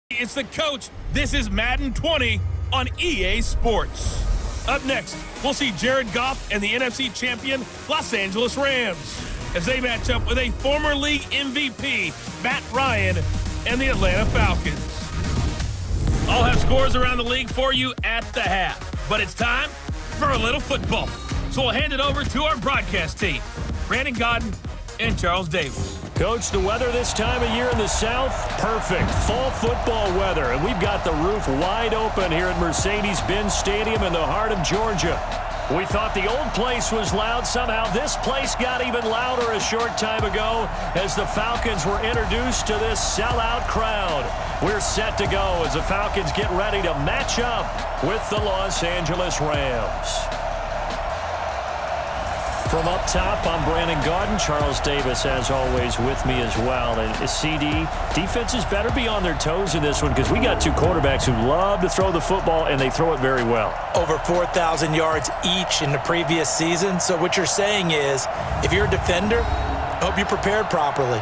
It's the coach. This is Madden 20 on EA Sports. Up next, we'll see Jared Goff and the NFC champion Los Angeles Rams as they match up with a former league MVP, Matt Ryan, and the Atlanta Falcons. I'll have scores around the league for you at the half, but it's time for a little football. So we'll hand it over to our broadcast team, Brandon Godden and Charles Davis. Coach, the weather this time of year in the South, perfect. Fall football weather, and we've got the roof wide open here at Mercedes-Benz Stadium in the heart of Georgia. We thought the old place was loud. Somehow this place got even louder a short time ago as the Falcons were introduced to this sellout crowd. We're set to go as the Falcons get ready to match up with the Los Angeles Rams. From up top, I'm Brandon Godden. Charles Davis, as always, with me as well. And CD, defenses better be on their toes in this one because we got two quarterbacks who love to throw the football, and they throw it very well. Over 4,000 yards each in the previous season. So what you're saying is, if you're a defender, hope you're prepared properly.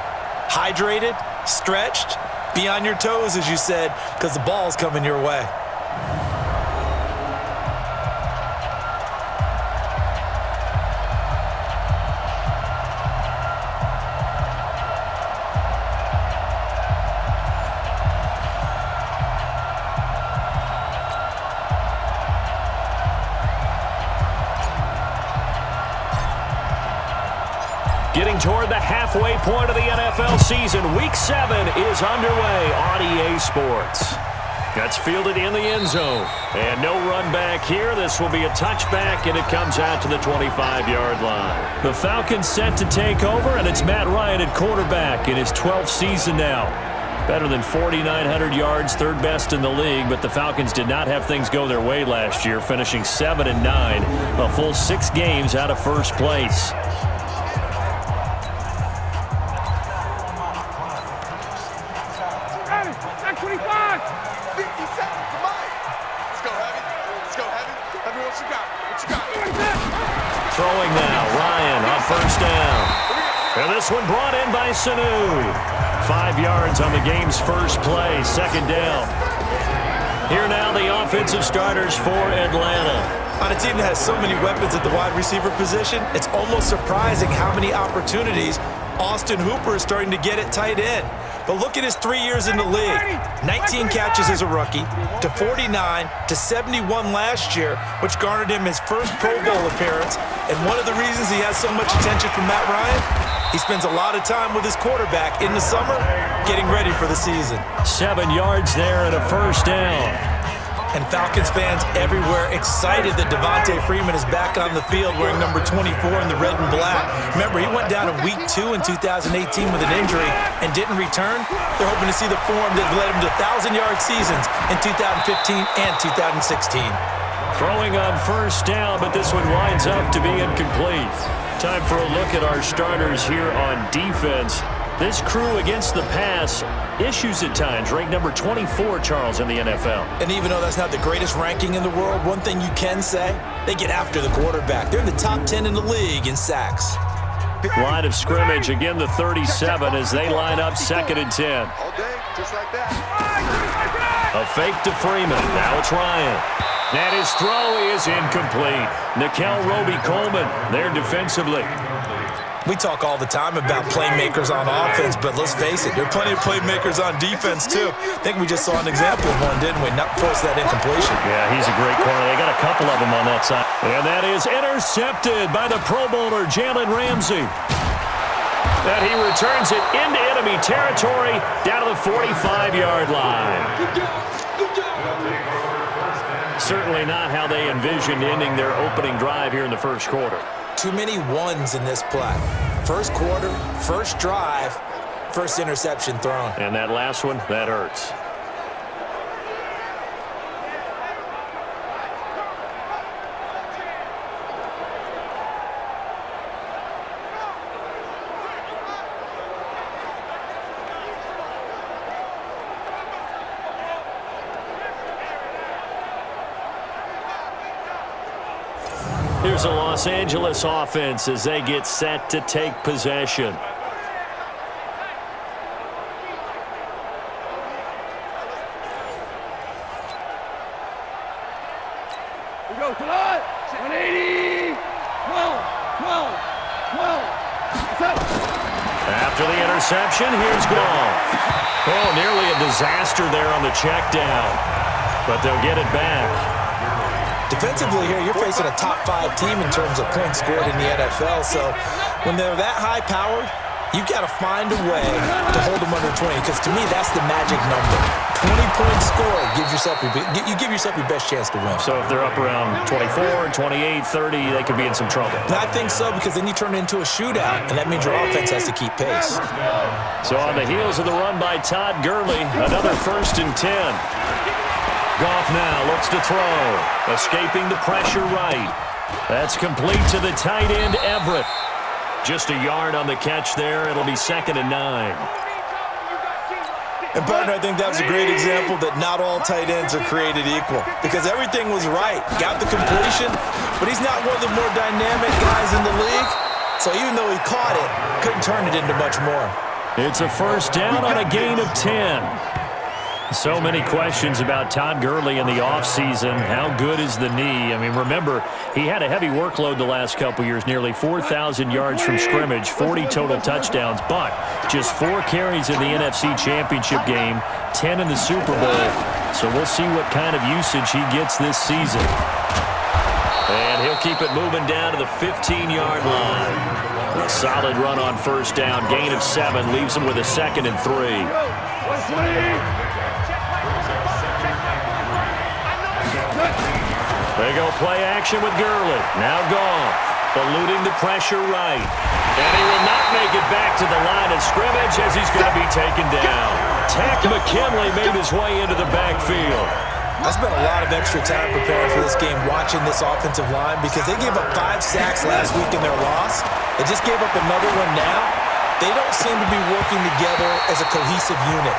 Hydrated, stretched, be on your toes, as you said, because the ball's coming your way. Getting toward the halfway point of the NFL season, Week 7 is underway on EA Sports. That's fielded in the end zone. And no run back here. This will be a touchback, and it comes out to the 25-yard line. The Falcons set to take over, and it's Matt Ryan at quarterback in his 12th season now. Better than 4,900 yards, third best in the league, but the Falcons did not have things go their way last year, finishing 7-9, a full 6 games out of first place. Throwing now, Ryan on first down. And this one brought in by Sanu. 5 yards on the game's first play, second down. Here now the offensive starters for Atlanta. On a team that has so many weapons at the wide receiver position, it's almost surprising how many opportunities Austin Hooper is starting to get at tight end. But look at his 3 years in the league. 19 catches as a rookie, to 49, to 71 last year, which garnered him his first Pro Bowl appearance. And one of the reasons he has so much attention from Matt Ryan, he spends a lot of time with his quarterback in the summer getting ready for the season. 7 yards there and a first down. And Falcons fans everywhere excited that Devontae Freeman is back on the field wearing number 24 in the red and black. Remember, he went down in Week 2 in 2018 with an injury and didn't return. They're hoping to see the form that led him to 1,000-yard seasons in 2015 and 2016. Throwing on first down, but this one winds up to be incomplete. Time for a look at our starters here on defense. This crew against the pass, issues at times, ranked number 24, Charles, in the NFL. And even though that's not the greatest ranking in the world, one thing you can say, they get after the quarterback. They're in the top 10 in the league in sacks. Line of scrimmage, again the 37 as they line up 2nd and 10. All day, just like that. A fake to Freeman. Now it's Ryan. And his throw is incomplete. Nikel Roby-Coleman there defensively. We talk all the time about playmakers on offense, but let's face it, there are plenty of playmakers on defense, too. I think we just saw an example of one, didn't we? Not force that incompletion. Yeah, he's a great corner. They got a couple of them on that side. And that is intercepted by the Pro Bowler, Jalen Ramsey. And he returns it into enemy territory down to the 45-yard line. Certainly not how they envisioned ending their opening drive here in the first quarter. Too many ones in this play. First quarter, first drive, first interception thrown. And that last one, that hurts. Here's a Los Angeles offense as they get set to take possession. go, come on. 180. 12. After the interception, here's Goff. Oh, nearly a disaster there on the check down, but they'll get it back. Defensively here, you're facing a top 5 team in terms of points scored in the NFL, so when they're that high-powered, you've got to find a way to hold them under 20, because to me, that's the magic number. 20-point score gives yourself you give yourself your best chance to win. So if they're up around 24, 28, 30, they could be in some trouble. I think so, because then you turn it into a shootout, and that means your offense has to keep pace. So on the heels of the run by Todd Gurley, another 1st and 10. Goff now looks to throw, escaping the pressure right. That's complete to the tight end, Everett. Just a yard on the catch there. It'll be 2nd and 9. And, partner, I think that was a great example that not all tight ends are created equal, because everything was right. Got the completion, but he's not one of the more dynamic guys in the league. So even though he caught it, couldn't turn it into much more. It's a 1st down on a gain of 10. So many questions about Todd Gurley in the offseason. How good is the knee? I mean, remember, he had a heavy workload the last couple years, nearly 4,000 yards from scrimmage, 40 total touchdowns, but just 4 carries in the NFC Championship game, 10 in the Super Bowl. So we'll see what kind of usage he gets this season. And he'll keep it moving down to the 15-yard line. A solid run on 1st down, gain of 7, leaves him with a 2nd and 3. They go play action with Gurley. Now Goff, eluding the pressure right. And he will not make it back to the line of scrimmage as he's going to be taken down. Tack McKinley made his way into the backfield. I spent a lot of extra time preparing for this game, watching this offensive line, because they gave up 5 sacks last week in their loss. They just gave up another one now. They don't seem to be working together as a cohesive unit.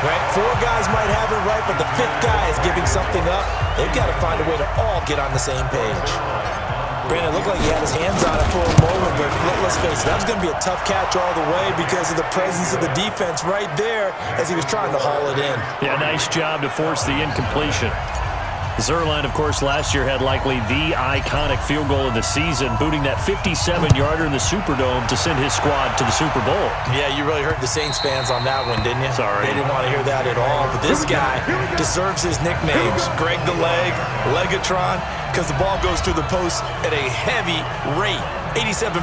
Right? 4 guys might have it right, but the 5th guy is giving something up. They've got to find a way to all get on the same page. Brandon, looked like he had his hands on it for a moment, but let's face it, that was going to be a tough catch all the way because of the presence of the defense right there as he was trying to haul it in. Yeah, nice job to force the incompletion. Zuerlein, of course, last year had likely the iconic field goal of the season, booting that 57-yarder in the Superdome to send his squad to the Super Bowl. Yeah, you really hurt the Saints fans on that one, didn't you? Sorry. They didn't want to hear that at all. But this guy deserves his nicknames. Greg the Leg, Legatron, because the ball goes through the post at a heavy rate. 87%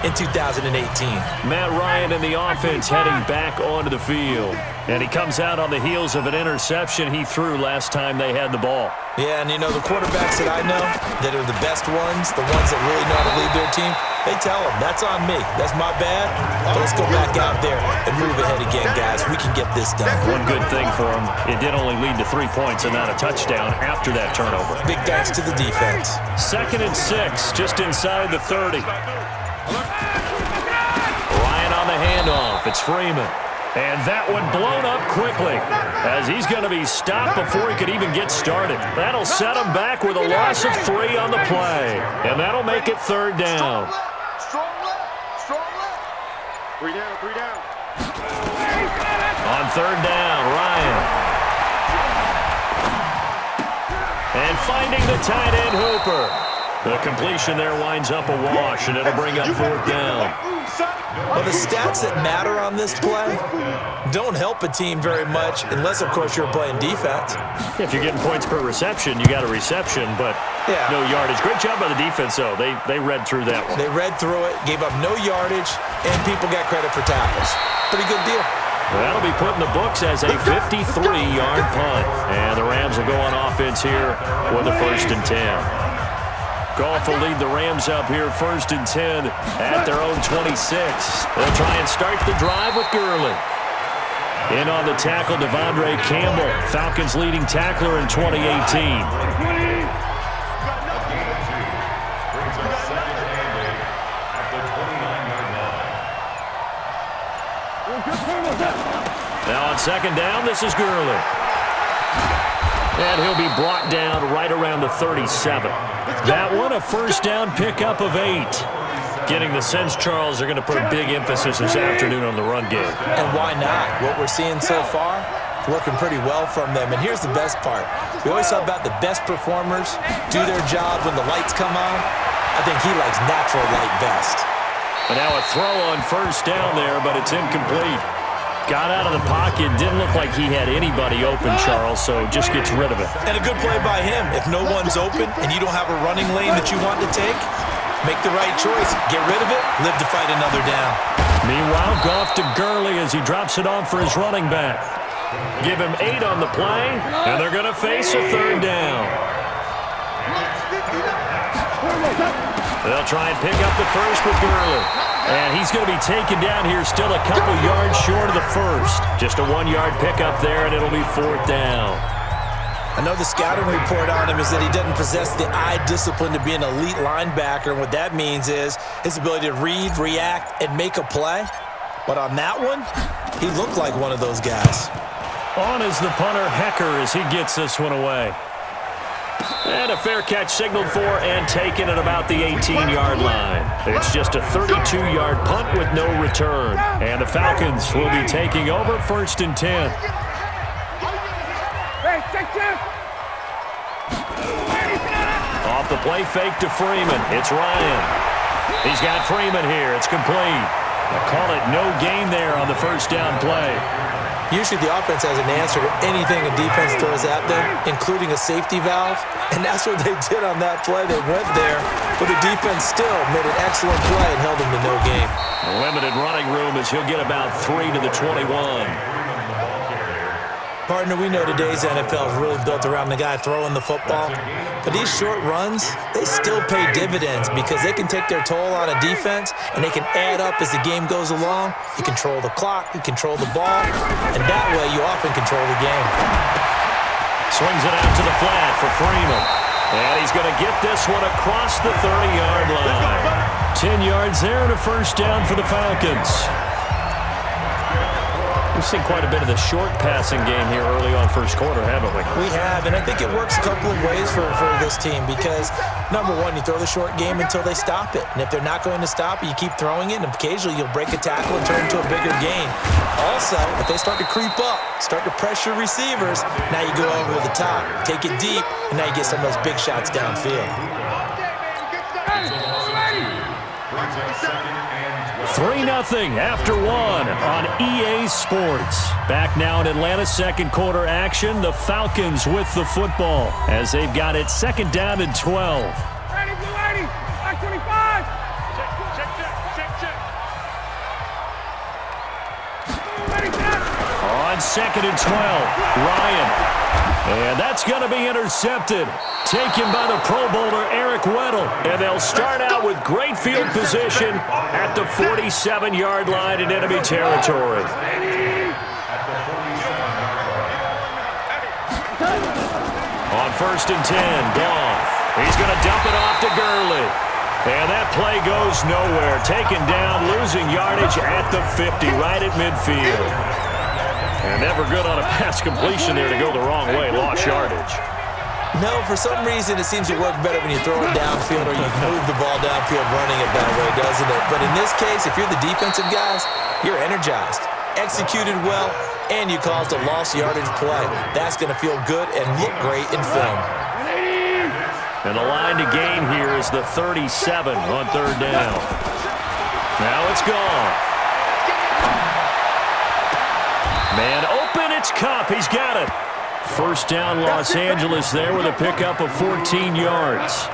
in 2018. Matt Ryan in the offense heading back onto the field. And he comes out on the heels of an interception he threw last time they had the ball. Yeah, and you know, the quarterbacks that I know that are the best ones, the ones that really know how to lead their team, they tell them, that's on me. That's my bad. But let's go back out there and move ahead again, guys. We can get this done. One good thing for him, it did only lead to 3 points and not a touchdown after that turnover. Big thanks to the defense. 2nd and 6, just inside the 30. Ryan on the handoff. It's Freeman. And that one blown up quickly as he's going to be stopped before he could even get started. That'll set him back with a loss of 3 on the play. And that'll make it 3rd down. Strong left. 3 down. On 3rd down, Ryan. And finding the tight end, Hooper. The completion there winds up a wash, and it'll bring up 4th down. Well, the stats that matter on this play don't help a team very much unless, of course, you're playing defense. If you're getting points per reception, you got a reception, but no yardage. Great job by the defense, though. They read through that one. They read through it, gave up no yardage, and people got credit for tackles. Pretty good deal. That'll be put in the books as a 53-yard punt. And the Rams will go on offense here with a 1st and 10. Goff will lead the Rams up here 1st and 10 at their own 26. They'll try and start the drive with Gurley. In on the tackle, Devondre Campbell, Falcons leading tackler in 2018. Now on 2nd down, this is Gurley. And he'll be brought down right around the 37. That one, a 1st down pickup of 8. Getting the sense, Charles, they're going to put a big emphasis this afternoon on the run game. And why not? What we're seeing so far, working pretty well from them. And here's the best part. We always talk about the best performers do their job when the lights come on. I think he likes natural light best. But now a throw on first down there, but it's incomplete. Got out of the pocket, didn't look like he had anybody open, Charles, so just gets rid of it. And a good play by him. If no one's open and you don't have a running lane that you want to take, make the right choice. Get rid of it, live to fight another down. Meanwhile, Goff to Gurley as he drops it off for his running back. Give him 8 on the play, and they're going to face a third down. They'll try and pick up the first with Gurley. And he's going to be taken down here, still a couple yards short of the first. Just a 1-yard pickup there, and it'll be 4th down. I know the scouting report on him is that he doesn't possess the eye discipline to be an elite linebacker. And what that means is his ability to read, react, and make a play. But on that one, he looked like one of those guys. On is the punter, Hecker, as he gets this one away. And a fair catch signaled for and taken at about the 18-yard line. It's just a 32-yard punt with no return. And the Falcons will be taking over 1st and 10. Off the play fake to Freeman. It's Ryan. He's got Freeman here. It's complete. I call it no gain there on the first down play. Usually the offense has an answer to anything a defense throws at them, including a safety valve. And that's what they did on that play. They went there, but the defense still made an excellent play and held them to no gain. Limited running room as he'll get about 3 to the 21. Partner, we know today's NFL is really built around the guy throwing the football. But these short runs, they still pay dividends because they can take their toll on a defense and they can add up as the game goes along. You control the clock, you control the ball, and that way you often control the game. Swings it out to the flat for Freeman. And he's going to get this one across the 30-yard line. 10 yards there and a first down for the Falcons. We've seen quite a bit of the short passing game here early on first quarter, haven't we? We have, and I think it works a couple of ways for this team because, number one, you throw the short game until they stop it. And if they're not going to stop it, you keep throwing it, and occasionally you'll break a tackle and turn into a bigger gain. Also, if they start to creep up, start to pressure receivers, now you go over the top, take it deep, and now you get some of those big shots downfield. 3-0 after 1 on EA Sports. Back now in Atlanta, second quarter action. The Falcons with the football as they've got it 2nd down and 12. Ready, blue 80, back 25. On 2nd and 12, Ryan. And that's going to be intercepted. Taken by the Pro Bowler, Eric Weddle. And they'll start out with great field position at the 47-yard line in enemy territory. On 1st and 10, Goff. He's going to dump it off to Gurley. And that play goes nowhere. Taken down, losing yardage at the 50, right at midfield. And never good on a pass completion there to go the wrong way. Lost yardage. No, for some reason it seems to work better when you throw it downfield or you move the ball downfield running it that way, doesn't it? But in this case, if you're the defensive guys, you're energized, executed well, and you caused a lost yardage play. That's going to feel good and look great in film. And the line to gain here is the 37 on 3rd down. Now it's gone. Man open, it's Cup. He's got it. First down, Los Angeles there with a pickup of 14 yards.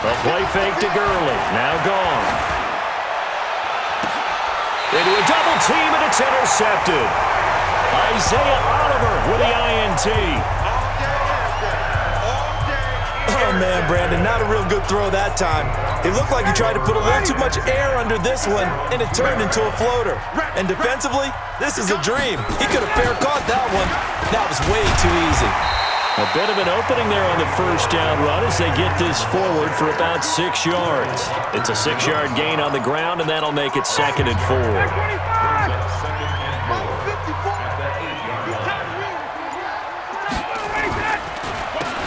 A play fake to Gurley. Now gone. Into a double team, and it's intercepted. Isaiah Oliver with the INT. Oh, man, Brandon, not a real good throw that time. It looked like he tried to put a little too much air under this one, and it turned into a floater. And defensively, this is a dream. He could have fair caught that one. That was way too easy. A bit of an opening there on the first down run as they get this forward for about 6 yards. It's a 6-yard gain on the ground, and that'll make it 2nd and 4.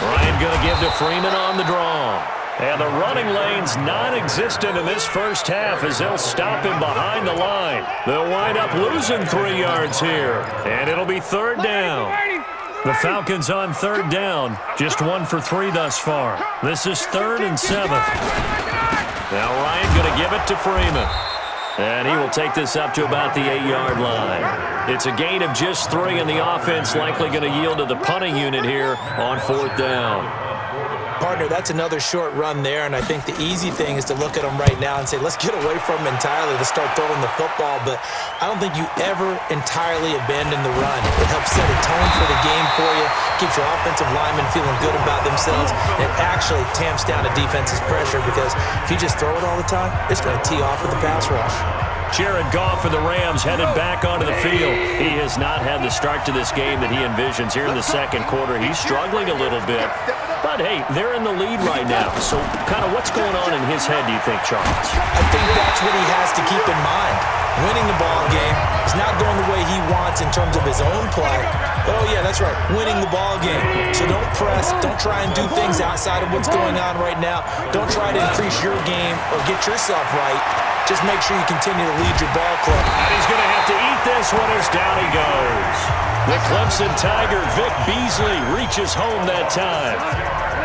Ryan going to give to Freeman on the draw. And the running lane's non-existent in this first half as they'll stop him behind the line. They'll wind up losing 3 yards here, and it'll be third down. The Falcons on third down, just 1 for 3 thus far. This is 3rd and 7. Now Ryan going to give it to Freeman. And he will take this up to about the 8-yard line. It's a gain of just 3, and the offense likely going to yield to the punting unit here on 4th down. Partner, that's another short run there, and I think the easy thing is to look at them right now and say, let's get away from them entirely to start throwing the football, but I don't think you ever entirely abandon the run. It helps set a tone for the game for you, keeps your offensive linemen feeling good about themselves, and it actually tamps down a defense's pressure because if you just throw it all the time, it's going to tee off with the pass rush. Jared Goff and the Rams headed back onto the field. He has not had the start to this game that he envisions here in the second quarter. He's struggling a little bit. But, hey, they're in the lead right now. So kind of what's going on in his head, do you think, Charles? I think that's what he has to keep in mind. Winning the ball game. It's not going the way he wants in terms of his own play. But, oh, yeah, that's right, winning the ball game. So don't press. Don't try and do things outside of what's going on right now. Don't try to increase your game or get yourself right. Just make sure you continue to lead your ball club. And he's going to have to eat this one as down he goes. The Clemson Tiger, Vic Beasley, reaches home that time.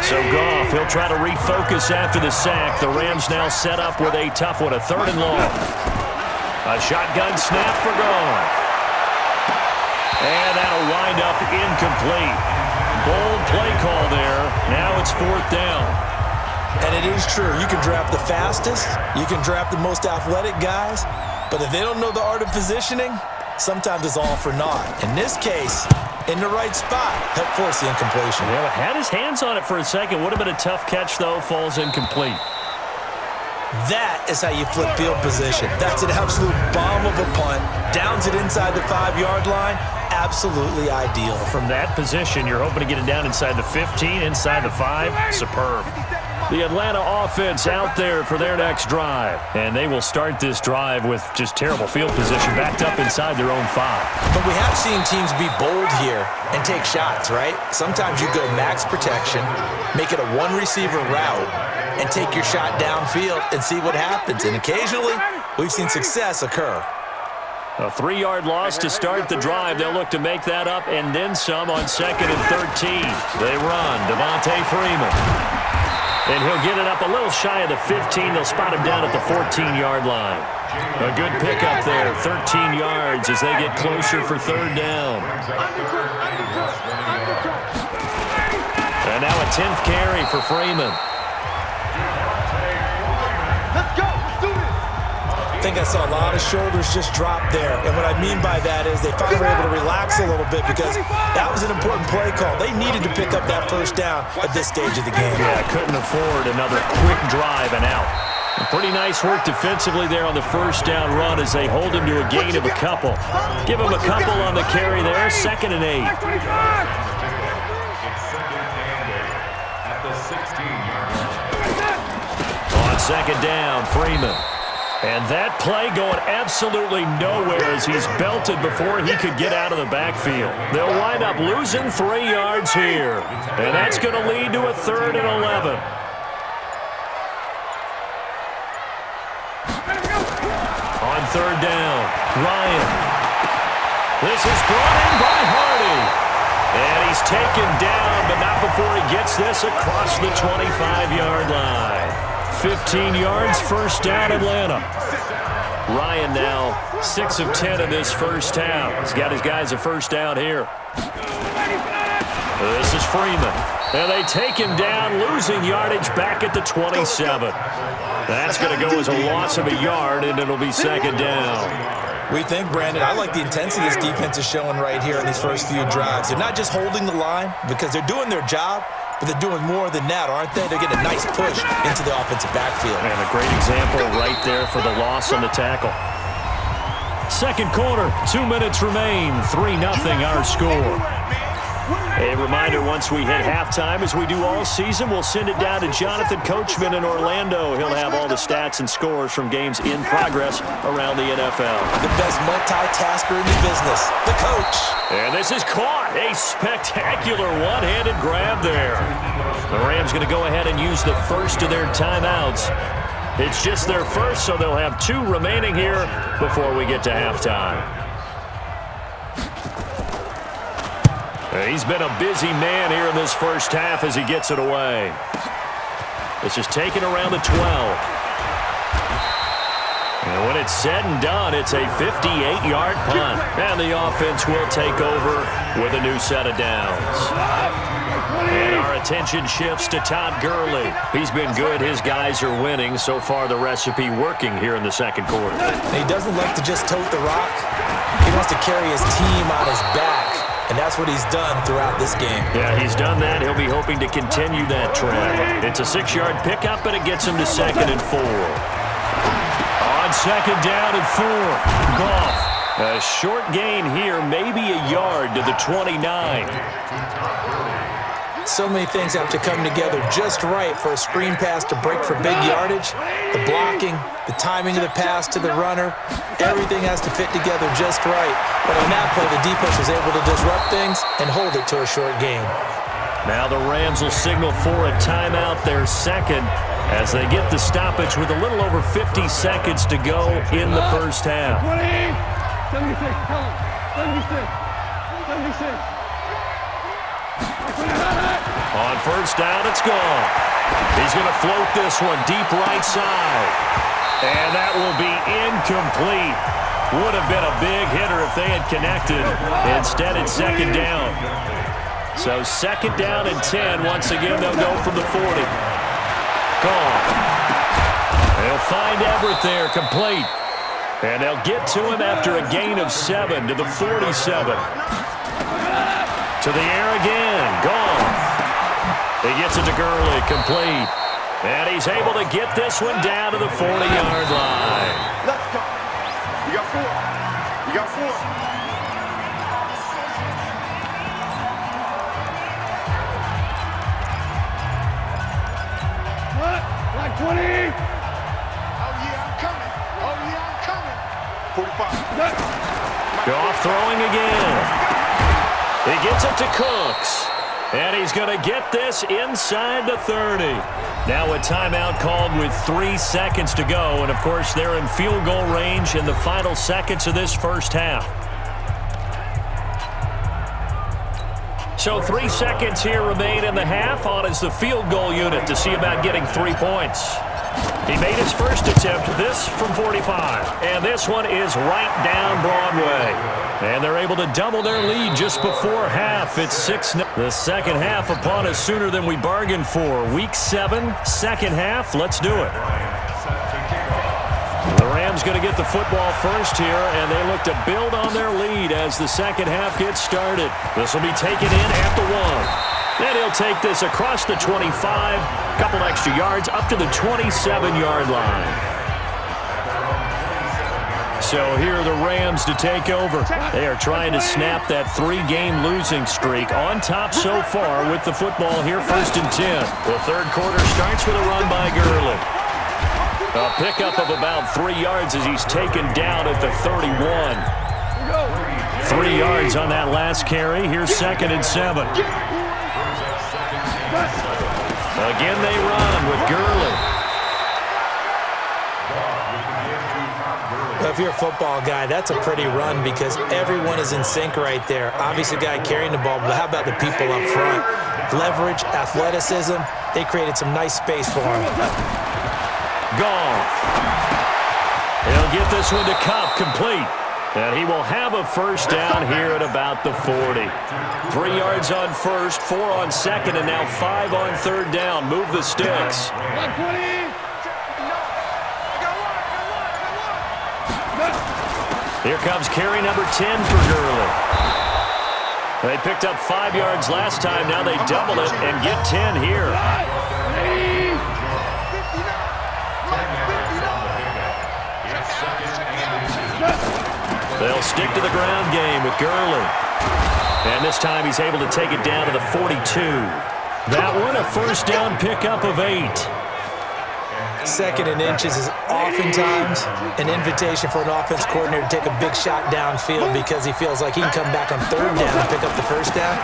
So Goff, he'll try to refocus after the sack. The Rams now set up with a tough one, a 3rd and long. A shotgun snap for Goff. And that'll wind up incomplete. Bold play call there. Now it's 4th down. And it is true. You can draft the fastest. You can draft the most athletic guys. But if they don't know the art of positioning, sometimes it's all for naught. In this case, in the right spot, help force the incompletion. Yeah, had his hands on it for a second. Would have been a tough catch, though. Falls incomplete. That is how you flip field position. That's an absolute bomb of a punt. Downs it inside the 5-yard line. Absolutely ideal. From that position, you're hoping to get it down inside the 15, inside the 5. Superb. The Atlanta offense out there for their next drive. And they will start this drive with just terrible field position backed up inside their own 5. But we have seen teams be bold here and take shots, right? Sometimes you go max protection, make it a 1-receiver route, and take your shot downfield and see what happens. And occasionally, we've seen success occur. A 3-yard loss to start the drive. They'll look to make that up and then some on 2nd and 13. They run. Devontae Freeman. And he'll get it up a little shy of the 15. They'll spot him down at the 14-yard line. A good pickup there, 13 yards as they get closer for 3rd down. And now a 10th carry for Freeman. Let's go. Let's do this. I think I saw a lot of shoulders just drop there. And what I mean by that is they finally were able to relax a little bit because that was an important play call. They needed to pick up that 1st down at this stage of the game. Yeah, couldn't afford another quick drive and out. Pretty nice work defensively there on the 1st down run as they hold him to a gain of a couple. Give him a couple on the carry there, 2nd and 8. On 2nd down, Freeman. And that play going absolutely nowhere as he's belted before he could get out of the backfield. They'll wind up losing 3 yards here. And that's going to lead to a 3rd and 11. On 3rd down, Ryan. This is brought in by Hardy. And he's taken down, but not before he gets this across the 25-yard line. 15 yards, 1st down, Atlanta. Ryan now 6 of 10 in this first half. He's got his guys a 1st down here. This is Freeman. And they take him down, losing yardage back at the 27. That's going to go as a loss of a yard, and it'll be 2nd down. We think, Brandon, I like the intensity this defense is showing right here in these first few drives. They're not just holding the line because they're doing their job, but they're doing more than that, aren't they? They're getting a nice push into the offensive backfield. And a great example right there for the loss on the tackle. 2nd quarter, 2 minutes remain, 3-0 our score. A reminder, once we hit halftime, as we do all season, we'll send it down to Jonathan Coachman in Orlando. He'll have all the stats and scores from games in progress around the NFL. The best multitasker in the business, the coach. And this is caught. A spectacular one-handed grab there. The Rams going to go ahead and use the first of their timeouts. It's just their first, so they'll have 2 remaining here before we get to halftime. He's been a busy man here in this first half as he gets it away. This is taken around the 12. And when it's said and done, it's a 58-yard punt. And the offense will take over with a new set of downs. And our attention shifts to Todd Gurley. He's been good. His guys are winning. So far, the recipe working here in the second quarter. He doesn't like to just tote the rock. He wants to carry his team on his back. And that's what he's done throughout this game. Yeah, he's done that. He'll be hoping to continue that trend. It's a 6-yard pickup, but it gets him to 2nd and 4. On 2nd down and 4. Goff. A short gain here, maybe a yard to the 29. So many things have to come together just right for a screen pass to break for big yardage. The blocking, the timing of the pass to the runner, everything has to fit together just right. But on that play, the defense was able to disrupt things and hold it to a short game. Now the Rams will signal for a timeout, their second, as they get the stoppage with a little over 50 seconds to go in the first half. 76, tell him. 76. 76. On first down, it's gone. He's going to float this one deep right side. And that will be incomplete. Would have been a big hitter if they had connected. Instead, it's 2nd down. So 2nd down and 10. Once again, they'll go from the 40. Gone. They'll find Everett there, complete. And they'll get to him after a gain of 7 to the 47. To the air again. Gone. He gets it to Gurley, complete. And he's able to get this one down to the 40-yard line. Let's go. You got 4. You got 4. What? Like 20. Oh, yeah, I'm coming. Oh, yeah, I'm coming. 45. Goff throwing again. He gets it to Cooks. And he's going to get this inside the 30. Now a timeout called with 3 seconds to go. And, of course, they're in field goal range in the final seconds of this first half. So 3 seconds here remain in the half. On is the field goal unit to see about getting 3 points. He made his first attempt, this from 45. And this one is right down Broadway. And they're able to double their lead just before half. It's 6-0. The second half upon us sooner than we bargained for. Week 7, second half. Let's do it. The Rams going to get the football first here, and they look to build on their lead as the second half gets started. This will be taken in at the 1. Then he'll take this across the 25, couple extra yards up to the 27-yard line. So here are the Rams to take over. They are trying to snap that 3-game losing streak. On top so far with the football here, 1st and 10. The third quarter starts with a run by Gurley. A pickup of about 3 yards as he's taken down at the 31. 3 yards on that last carry. Here's 2nd and 7. Again they run with Gurley. If you're a football guy, that's a pretty run because everyone is in sync right there. Obviously, the guy carrying the ball, but how about the people up front? Leverage, athleticism, they created some nice space for him. Goff. He'll get this one to Kupp, complete. And he will have a first down here at about the 40. 3 yards on first, 4 on second, and now 5 on third down. Move the sticks. Here comes carry number 10 for Gurley. They picked up 5 yards last time. Now they double it and get 10 here. They'll stick to the ground game with Gurley. And this time he's able to take it down to the 42. That one a first down pickup of 8. 2nd and inches is oftentimes an invitation for an offense coordinator to take a big shot downfield because he feels like he can come back on 3rd down and pick up the first down.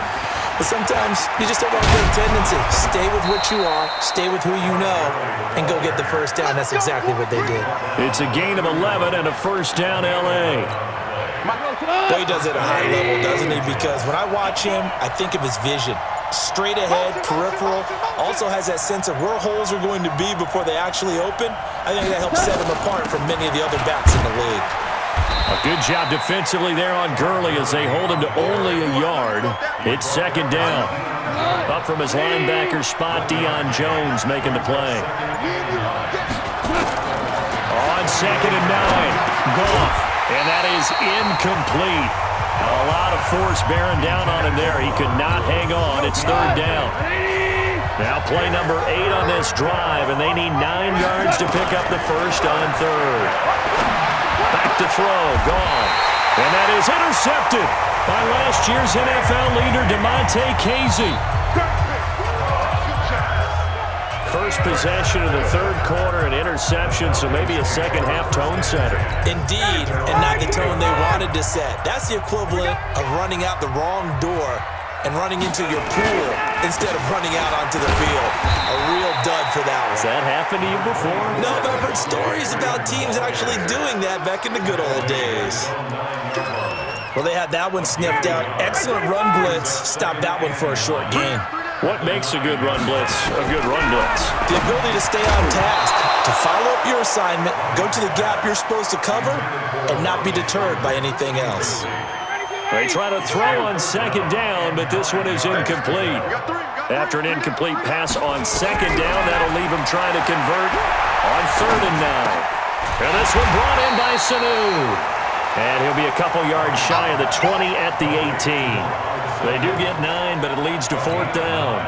But sometimes you just have a good tendency. Stay with what you are, stay with who you know, and go get the first down. That's exactly what they did. It's a gain of 11 and a first down, L.A. Boy, he does it at a high level, doesn't he? Because when I watch him, I think of his vision. Straight ahead, peripheral, also has that sense of where holes are going to be before they actually open. I think that helps set him apart from many of the other backs in the league. A good job defensively there on Gurley as they hold him to only a yard. It's 2nd down. Up from his linebacker spot, Deion Jones making the play. On 2nd and 9, Goff, and that is incomplete. A lot of force bearing down on him there. He could not hang on. It's 3rd down. Now play number 8 on this drive, and they need 9 yards to pick up the first on 3rd. Back to throw, Goff. And that is intercepted by last year's NFL leader, DeMonte Casey. First possession of the 3rd quarter, an interception, so maybe a second-half tone setter. Indeed, and not the tone they wanted to set. That's the equivalent of running out the wrong door and running into your pool instead of running out onto the field. A real dud for that one. Has that happened to you before? No, but I've heard stories about teams actually doing that back in the good old days. Well, they had that one sniffed out. Excellent run blitz. Stopped that one for a short gain. What makes a good run blitz a good run blitz? The ability to stay on task, to follow up your assignment, go to the gap you're supposed to cover, and not be deterred by anything else. They try to throw on 2nd down, but this one is incomplete. After an incomplete pass on 2nd down, that'll leave him trying to convert on 3rd and 9. And this one brought in by Sanu. And he'll be a couple yards shy of the 20 at the 18. They do get 9, but it leads to 4th down.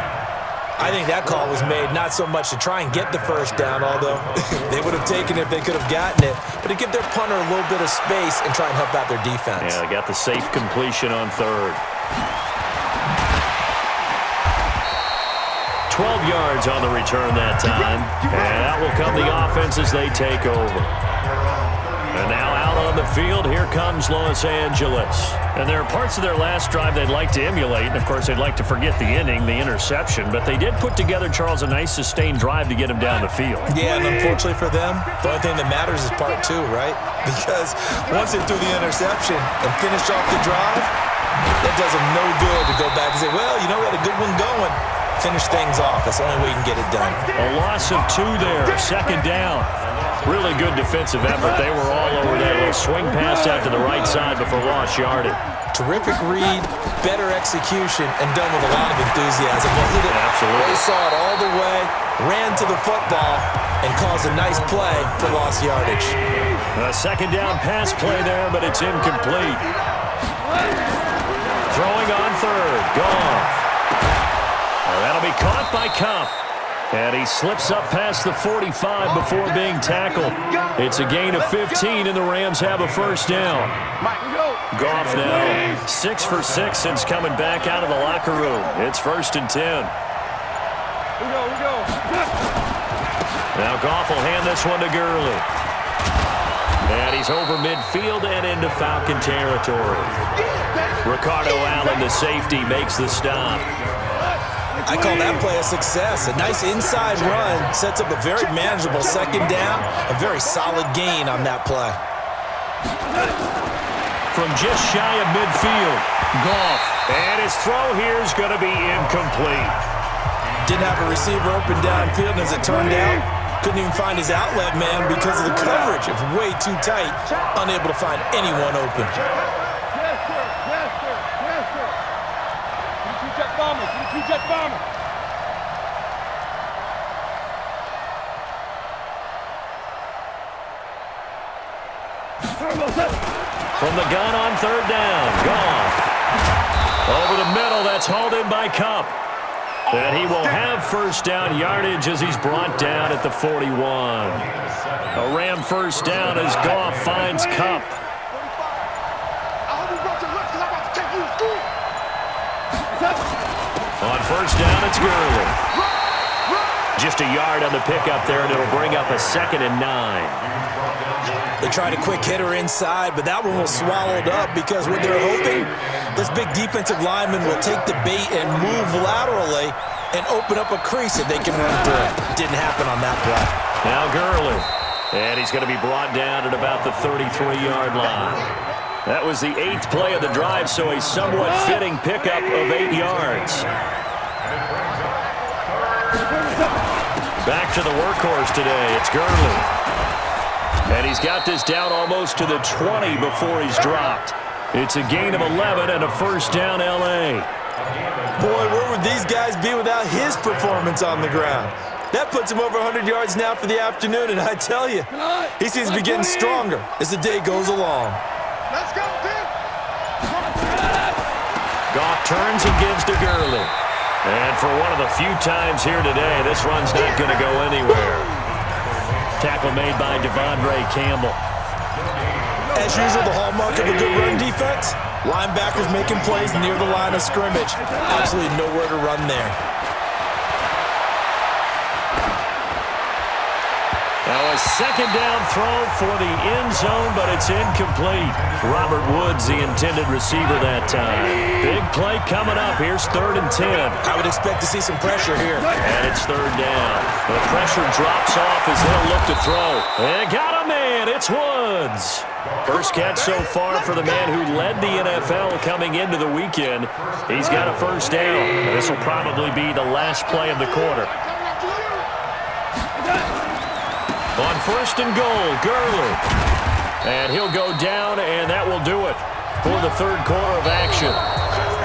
I think that call was made not so much to try and get the first down, although they would have taken it if they could have gotten it, but to give their punter a little bit of space and try and help out their defense. Yeah, they got the safe completion on 3rd. 12 yards on the return that time, and out will come the offense as they take over. And now out on the field, here comes Los Angeles. And there are parts of their last drive they'd like to emulate. And, of course, they'd like to forget the inning, the interception. But they did put together, Charles, a nice sustained drive to get him down the field. Yeah, and unfortunately for them, the only thing that matters is part 2, right? Because once they threw the interception and finished off the drive, that does them no good to go back and say, well, you know, we had a good one going. Finish things off. That's the only way you can get it done. A loss of 2 there, 2nd down. Really good defensive effort. They were all over that little swing pass out to the right side before lost yardage. Terrific read, better execution, and done with a lot of enthusiasm. Absolutely. They saw it all the way, ran to the football, and caused a nice play for lost yardage. A 2nd down pass play there, but it's incomplete. Throwing on 3rd. Goff. That'll be caught by Kupp. And he slips up past the 45 before being tackled. It's a gain of 15, and the Rams have a first down. Goff now 6 for 6 since coming back out of the locker room. It's 1st and 10. Now Goff will hand this one to Gurley. And he's over midfield and into Falcon territory. Ricardo Allen, the safety, makes the stop. I call that play a success. A nice inside run sets up a very manageable 2nd down. A very solid gain on that play. From just shy of midfield, Goff. And his throw here is going to be incomplete. Didn't have a receiver open downfield, and as it turned out, couldn't even find his outlet man because of the coverage. It was way too tight, unable to find anyone open. From the gun on 3rd down, Goff. Over the middle, that's hauled in by Kupp. And he will have first down yardage as he's brought down at the 41. A Ram first down as Goff finds Kupp. first down, it's Gurley. Just a yard on the pickup there, and it'll bring up a 2nd and 9. They tried a quick hitter inside, but that one was swallowed up because what they're hoping, this big defensive lineman will take the bait and move laterally and open up a crease if they can run through it. Didn't happen on that play. Now Gurley. And he's going to be brought down at about the 33-yard line. That was the 8th play of the drive, so a somewhat fitting pickup of 8 yards. Back to the workhorse today. It's Gurley. And he's got this down almost to the 20 before he's dropped. It's a gain of 11 and a first down, L.A. Boy, where would these guys be without his performance on the ground? That puts him over 100 yards now for the afternoon, and I tell you, he seems to be getting stronger as the day goes along. Let's go, Tim. Goff turns and gives to Gurley. And for one of the few times here today, this run's not going to go anywhere. Tackle made by Devondre Campbell. As usual, the hallmark of a good run defense, linebackers making plays near the line of scrimmage. Absolutely nowhere to run there. Now a 2nd down throw for the end zone, but it's incomplete. Robert Woods, the intended receiver that time. Big play coming up. Here's 3rd and 10. I would expect to see some pressure here. And it's 3rd down. The pressure drops off as they'll look to throw. And got a man. It's Woods. First catch so far for the man who led the NFL coming into the weekend. He's got a first down. This will probably be the last play of the quarter. On 1st and goal, Gurley. And he'll go down, and that will do it for the 3rd quarter of action.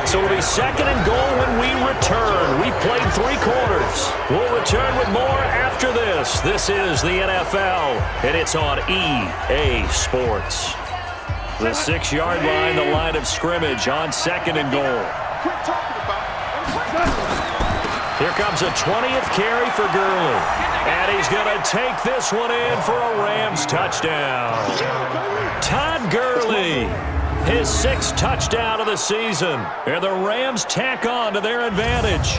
So it'll be 2nd and goal when we return. We've played 3 quarters. We'll return with more after this. This is the NFL, and it's on EA Sports. The 6-yard line, the line of scrimmage on 2nd and goal. Here comes a 20th carry for Gurley. And he's going to take this one in for a Rams touchdown. Todd Gurley, his 6th touchdown of the season. And the Rams tack on to their advantage.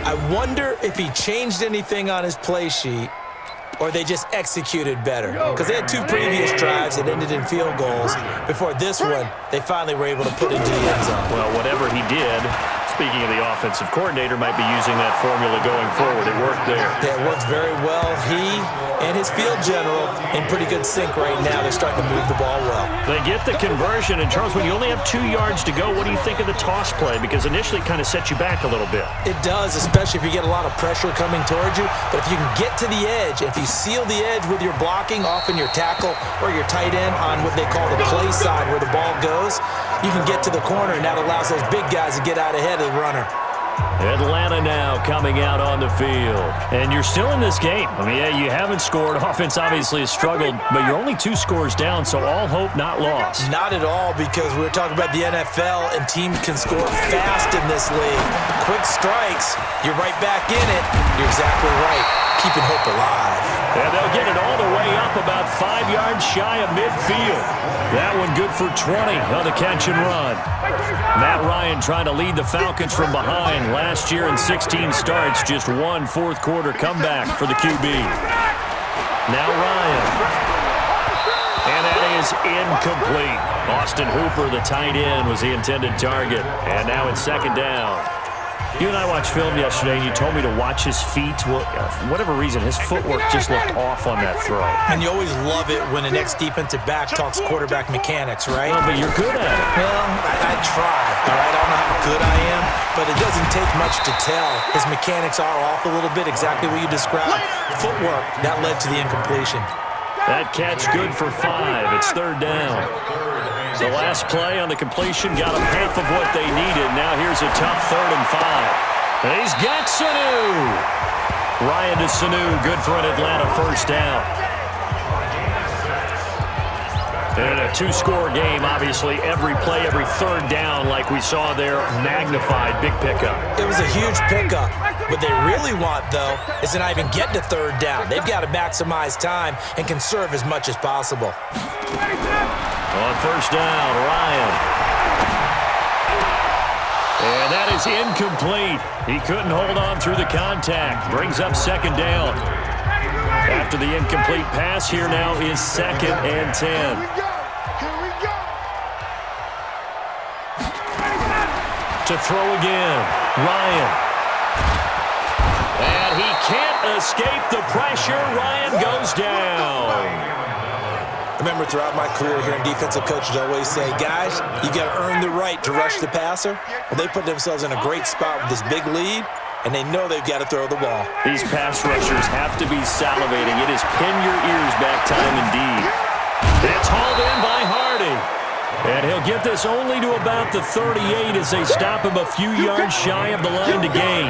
I wonder if he changed anything on his play sheet or they just executed better. Because they had 2 previous drives that ended in field goals. Before this one, they finally were able to put into the end zone. Well, whatever he did, speaking of the offensive coordinator, might be using that formula going forward. It worked there. Yeah, it works very well. He and his field general in pretty good sync right now. They're starting to move the ball well. They get the conversion. And, Charles, when you only have 2 yards to go, what do you think of the toss play? Because initially it kind of sets you back a little bit. It does, especially if you get a lot of pressure coming towards you. But if you can get to the edge, if you seal the edge with your blocking, often your tackle or your tight end on what they call the play side where the ball goes, you can get to the corner, and that allows those big guys to get out ahead of the runner. Atlanta now coming out on the field. And you're still in this game. I mean, yeah, you haven't scored. Offense obviously has struggled, but you're only 2 scores down, so all hope not lost. Not at all, because we're talking about the NFL, and teams can score fast in this league. Quick strikes, you're right back in it. You're exactly right. Keeping hope alive. And they'll get it all the way up about 5 yards shy of midfield. That one good for 20 on the catch and run. Matt Ryan trying to lead the Falcons from behind. Last year in 16 starts, just 1 fourth-quarter comeback for the QB. Now Ryan. And that is incomplete. Austin Hooper, the tight end, was the intended target. And now it's 2nd down. You and I watched film yesterday, and you told me to watch his feet. Well, for whatever reason, his footwork just looked off on that throw. And you always love it when the next defensive back talks quarterback mechanics, right? Well, but you're good at it. Well, I try, all right? I don't know how good I am, but it doesn't take much to tell. His mechanics are off a little bit, exactly what you described. Footwork, that led to the incompletion. That catch good for 5. It's 3rd down. The last play on the completion got them half of what they needed. Now here's a tough 3rd and 5. And he's got Sanu. Ryan to Sanu, good for an Atlanta first down. In a 2-score game, obviously every play, every 3rd down, like we saw there, magnified, big pickup. It was a huge pickup. What they really want, though, is to not even get to 3rd down. They've got to maximize time and conserve as much as possible. On first down, Ryan. And that is incomplete. He couldn't hold on through the contact. Brings up second down. After the incomplete pass, here now is 2nd and 10. Here we go. To throw again, Ryan. And he can't escape the pressure. Ryan goes down. I remember throughout my career hearing defensive coaches always say, guys, you got to earn the right to rush the passer. Well, they put themselves in a great spot with this big lead, and they know they've got to throw the ball. These pass rushers have to be salivating. It is pin your ears back time indeed. It's hauled in by Hardy. And he'll get this only to about the 38 as they stop him a few yards shy of the line to gain.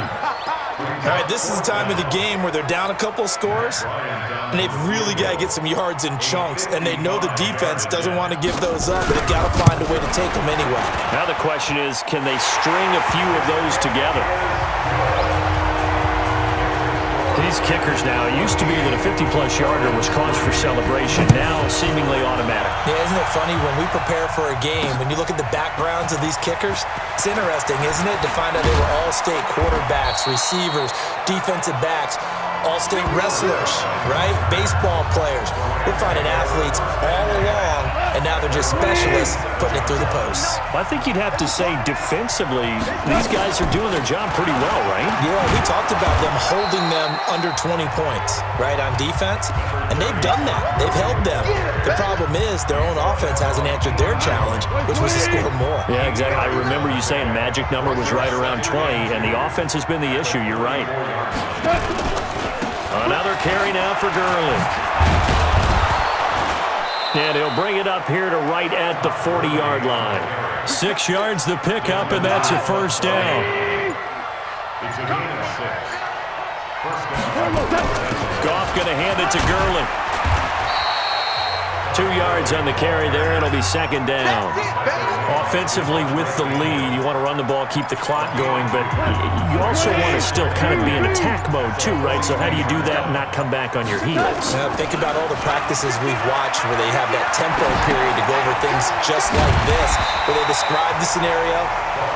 All right, this is the time of the game where they're down a couple of scores, and they've really got to get some yards in chunks, and they know the defense doesn't want to give those up. They've got to find a way to take them anyway. Now the question is, can they string a few of those together? These kickers now, it used to be that a 50-plus yarder was cause for celebration. Now seemingly automatic. Yeah, isn't it funny when we prepare for a game, when you look at the backgrounds of these kickers, it's interesting, isn't it, to find out they were all-state quarterbacks, receivers, defensive backs, all-state wrestlers, right? Baseball players. We're finding athletes all along, and now they're just specialists putting it through the posts. I think you'd have to say defensively, these guys are doing their job pretty well, right? Yeah, we talked about them holding them under 20 points, right, on defense, and they've done that. They've held them. The problem is their own offense hasn't answered their challenge, which was to score more. Yeah, exactly. I remember you saying magic number was right around 20, and the offense has been the issue. You're right. Another carry now for Gurley. And he'll bring it up here to right at the 40-yard line. 6 yards the pickup, and that's a first down. Goff going to hand it to Gurley. 2 yards on the carry there, and it'll be second down. Offensively with the lead, you want to run the ball, keep the clock going, but you also want to still kind of be in attack mode too, right? So how do you do that and not come back on your heels? Think about all the practices we've watched where they have that tempo period to go over things just like this, where they describe the scenario,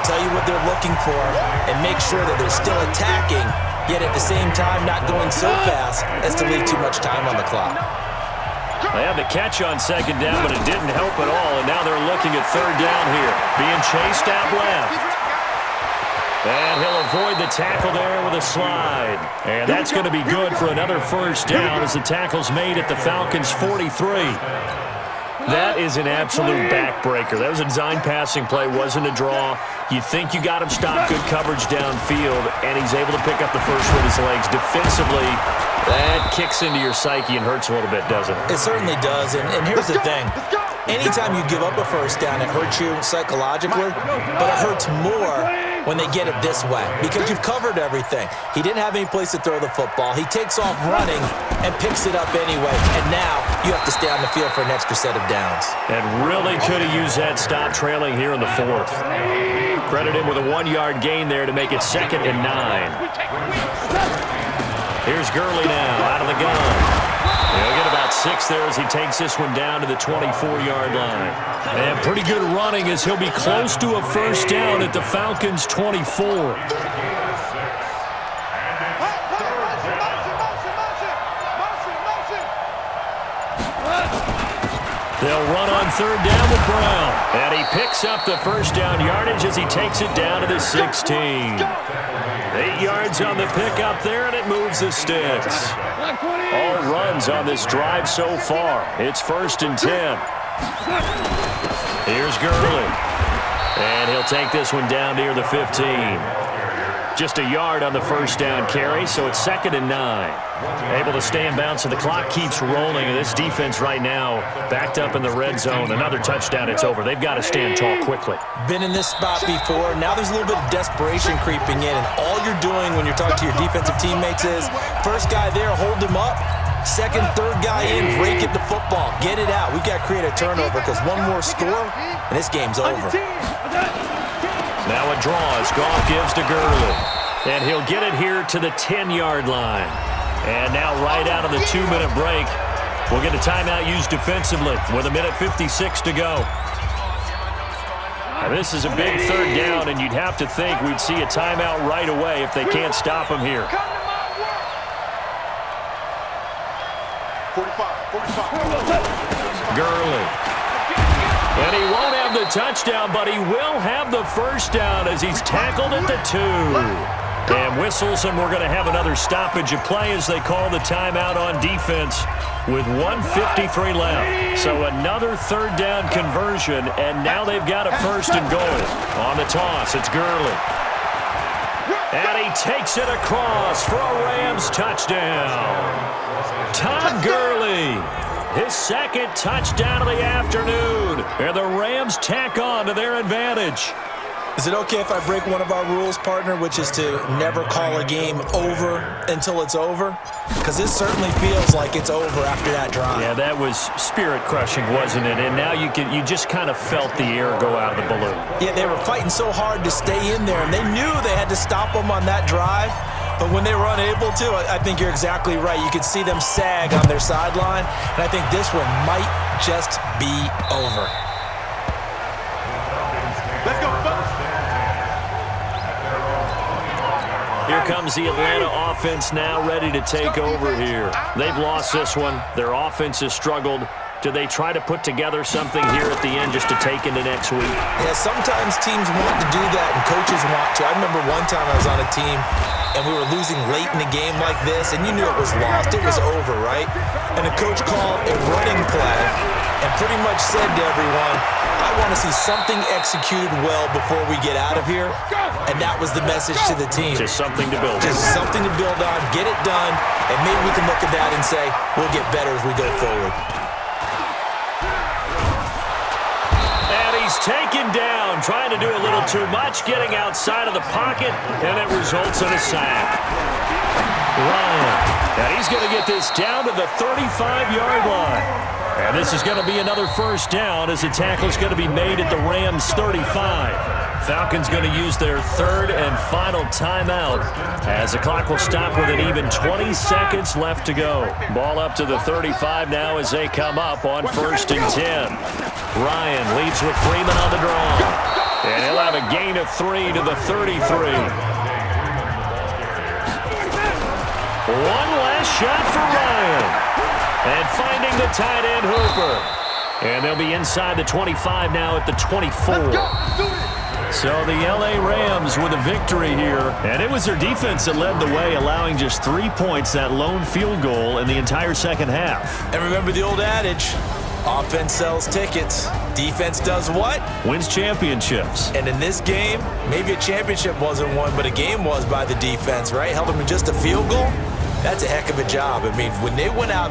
tell you what they're looking for, and make sure that they're still attacking, yet at the same time not going so fast as to leave too much time on the clock. They had the catch on second down, but it didn't help at all, and now they're looking at third down here. Being chased out left. And he'll avoid the tackle there with a slide. And that's going to be good for another first down as the tackle's made at the Falcons' 43. That is an absolute backbreaker. That was a design passing play, wasn't a draw. You think you got him stopped, good coverage downfield, and he's able to pick up the first with his legs. Defensively, that kicks into your psyche and hurts a little bit, doesn't it? It certainly does, and here's the thing. Anytime you give up a first down, it hurts you psychologically, but it hurts more when they get it this way because you've covered everything. He didn't have any place to throw the football. He takes off running and picks it up anyway, and now you have to stay on the field for an extra set of downs. And really could have used that stop trailing here in the fourth. Credit him with a 1-yard gain there to make it 2nd and 9. Here's Gurley now out of the gun. He'll get about 6 there as he takes this one down to the 24-yard line. And pretty good running as he'll be close to a first down at the Falcons' 24. They'll run on third down with Brown. And he picks up the first down yardage as he takes it down to the 16. 8 yards on the pickup there, and it moves the sticks. All runs on this drive so far. It's 1st and 10. Here's Gurley. And he'll take this one down near the 15. Just a yard on the first down carry, so it's 2nd and 9. Able to stay in bounds, so the clock keeps rolling, and this defense right now backed up in the red zone. Another touchdown, it's over. They've got to stand tall quickly. Been in this spot before. Now there's a little bit of desperation creeping in, and all you're doing when you're talking to your defensive teammates is first guy there, hold him up. Second, third guy in, break at the football. Get it out. We've got to create a turnover because one more score, and this game's over. Now a draw as Goff gives to Gurley. And he'll get it here to the 10-yard line. And now right out of the 2-minute break, we'll get a timeout used defensively with 1:56 to go. This is a big third down, and you'd have to think we'd see a timeout right away if they can't stop him here. 45. Gurley. And he won't have the touchdown, but he will have the first down as he's tackled at the 2. And whistles, and we're going to have another stoppage of play as they call the timeout on defense with 1:53 left. So another third down conversion, and now they've got a first and goal. On the toss, it's Gurley. And he takes it across for a Rams touchdown. Todd Gurley, his second touchdown of the afternoon. And the Rams tack on to their advantage. Is it okay if I break one of our rules, partner, which is to never call a game over until it's over? Because this certainly feels like it's over after that drive. Yeah, that was spirit-crushing, wasn't it? And now you just kind of felt the air go out of the balloon. Yeah, they were fighting so hard to stay in there, and they knew they had to stop them on that drive. But when they were unable to, I think you're exactly right. You could see them sag on their sideline, and I think this one might just be over. Let's go, folks. Here comes the Atlanta offense now ready to take over here. They've lost this one. Their offense has struggled. Do they try to put together something here at the end just to take into next week? Yeah, sometimes teams want to do that and coaches want to. I remember one time I was on a team and we were losing late in a game like this, and you knew it was lost. It was over, right? And the coach called a running play and pretty much said to everyone, I want to see something executed well before we get out of here. And that was the message to the team. Just something to build on. Just something to build on, get it done, and maybe we can look at that and say, we'll get better as we go forward. And he's taken down, trying to do a little too much, getting outside of the pocket, and it results in a sack. Ryan, and he's going to get this down to the 35-yard line. And this is going to be another first down as the tackle is going to be made at the Rams' 35. Falcons going to use their third and final timeout as the clock will stop with an even 20 seconds left to go. Ball up to the 35 now as they come up on 1st and 10. Ryan leads with Freeman on the draw. And he'll have a gain of 3 to the 33. One last shot for Ryan. And finding the tight end, Hooper. And they'll be inside the 25 now at the 24. So the L.A. Rams with a victory here. And it was their defense that led the way, allowing just 3 points, that lone field goal in the entire second half. And remember the old adage, offense sells tickets. Defense does what? Wins championships. And in this game, maybe a championship wasn't won, but a game was by the defense, right? Held them to just a field goal. That's a heck of a job. I mean, when they went out